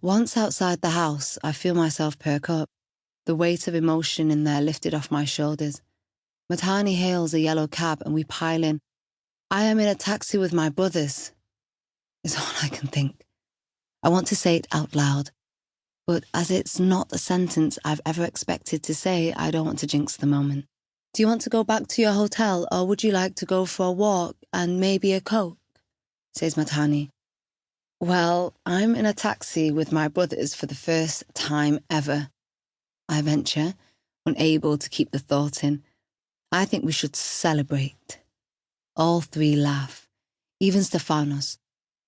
Once outside the house, I feel myself perk up, the weight of emotion in there lifted off my shoulders. Matani hails a yellow cab and we pile in. "I am in a taxi with my brothers," is all I can think. I want to say it out loud, but as it's not a sentence I've ever expected to say, I don't want to jinx the moment. "Do you want to go back to your hotel, or would you like to go for a walk and maybe a Coke?" says Matani. "Well, I'm in a taxi with my brothers for the first time ever," I venture, unable to keep the thought in. "I think we should celebrate." All three laugh, even Stefanos,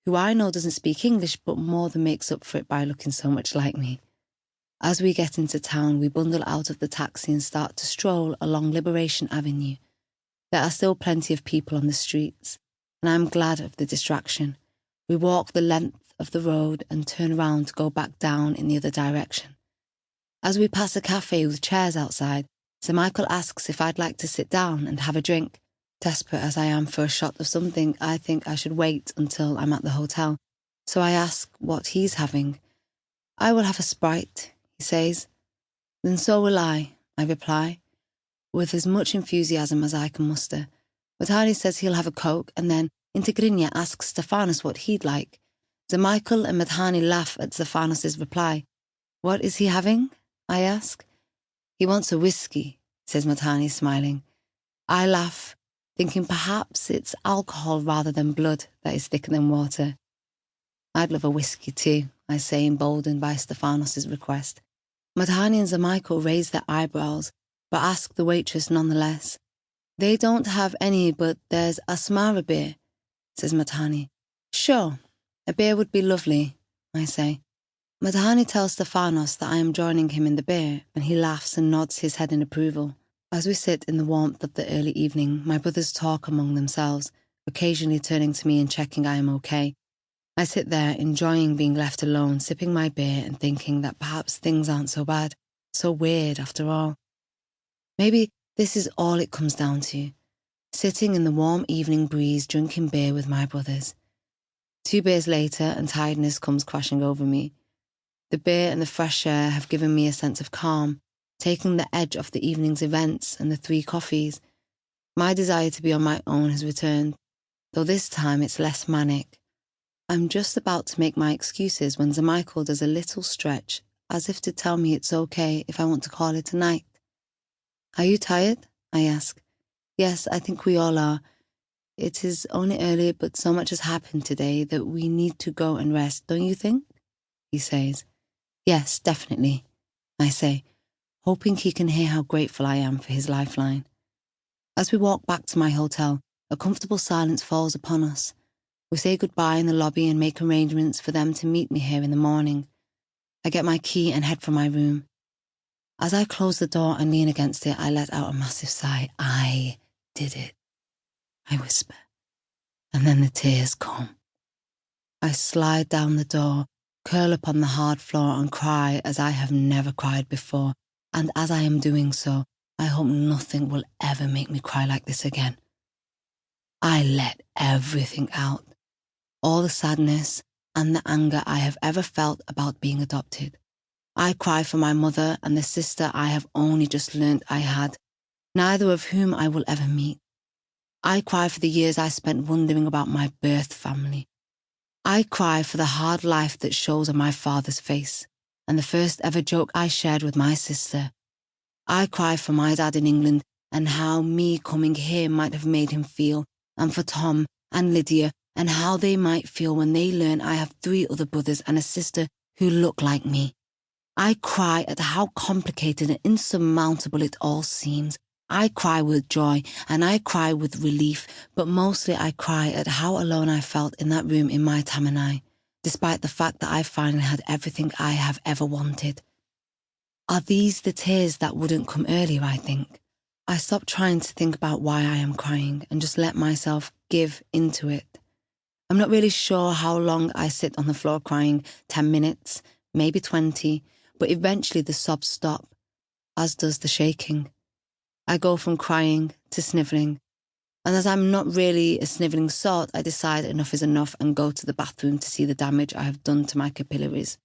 who I know doesn't speak English but more than makes up for it by looking so much like me. As we get into town, we bundle out of the taxi and start to stroll along Liberation Avenue. There are still plenty of people on the streets, and I'm glad of the distraction. We walk the length of the road and turn around to go back down in the other direction. As we pass a cafe with chairs outside, Sir Michael asks if I'd like to sit down and have a drink. Desperate as I am for a shot of something, I think I should wait until I'm at the hotel. So I ask what he's having. "I will have a Sprite," he says. "Then so will I reply, with as much enthusiasm as I can muster. Matani says he'll have a Coke, and then Integrinia asks Stefanos what he'd like. Sir Michael and Matani laugh at Stefanos' reply. "What is he having?" I ask. "He wants a whiskey," says Matani, smiling. I laugh, thinking perhaps it's alcohol rather than blood that is thicker than water. "I'd love a whiskey too," I say, emboldened by Stefanos' request. Matani and Sir Michael raise their eyebrows, but ask the waitress nonetheless. "They don't have any, but there's Asmara beer," says Matani. "Sure, a beer would be lovely," I say. Matani tells Stefanos that I am joining him in the beer, and he laughs and nods his head in approval. As we sit in the warmth of the early evening, my brothers talk among themselves, occasionally turning to me and checking I am okay. I sit there, enjoying being left alone, sipping my beer and thinking that perhaps things aren't so bad, so weird after all. Maybe this is all it comes down to, sitting in the warm evening breeze drinking beer with my brothers. 2 beers later and tiredness comes crashing over me. The beer and the fresh air have given me a sense of calm, taking the edge off the evening's events and the 3 coffees. My desire to be on my own has returned, though this time it's less manic. I'm just about to make my excuses when Sir Michael does a little stretch, as if to tell me it's okay if I want to call it a night. "Are you tired?" I ask. "Yes, I think we all are. It is only early, but so much has happened today that we need to go and rest, don't you think?" he says. "Yes, definitely," I say, hoping he can hear how grateful I am for his lifeline. As we walk back to my hotel, a comfortable silence falls upon us. We say goodbye in the lobby and make arrangements for them to meet me here in the morning. I get my key and head for my room. As I close the door and lean against it, I let out a massive sigh. I did it, I whisper, and then the tears come. I slide down the door, curl up on the hard floor and cry as I have never cried before, and as I am doing so, I hope nothing will ever make me cry like this again. I let everything out, all the sadness and the anger I have ever felt about being adopted. I cry for my mother and the sister I have only just learnt I had, neither of whom I will ever meet. I cry for the years I spent wondering about my birth family. I cry for the hard life that shows on my father's face, and the first ever joke I shared with my sister. I cry for my dad in England and how me coming here might have made him feel, and for Tom and Lydia and how they might feel when they learn I have 3 other brothers and a sister who look like me. I cry at how complicated and insurmountable it all seems. I cry with joy and I cry with relief, but mostly I cry at how alone I felt in that room in my Tamanai, despite the fact that I finally had everything I have ever wanted. Are these the tears that wouldn't come earlier, I think? I stop trying to think about why I am crying and just let myself give into it. I'm not really sure how long I sit on the floor crying, 10 minutes, maybe 20, but eventually the sobs stop, as does the shaking. I go from crying to snivelling, and as I'm not really a snivelling sort, I decide enough is enough and go to the bathroom to see the damage I have done to my capillaries.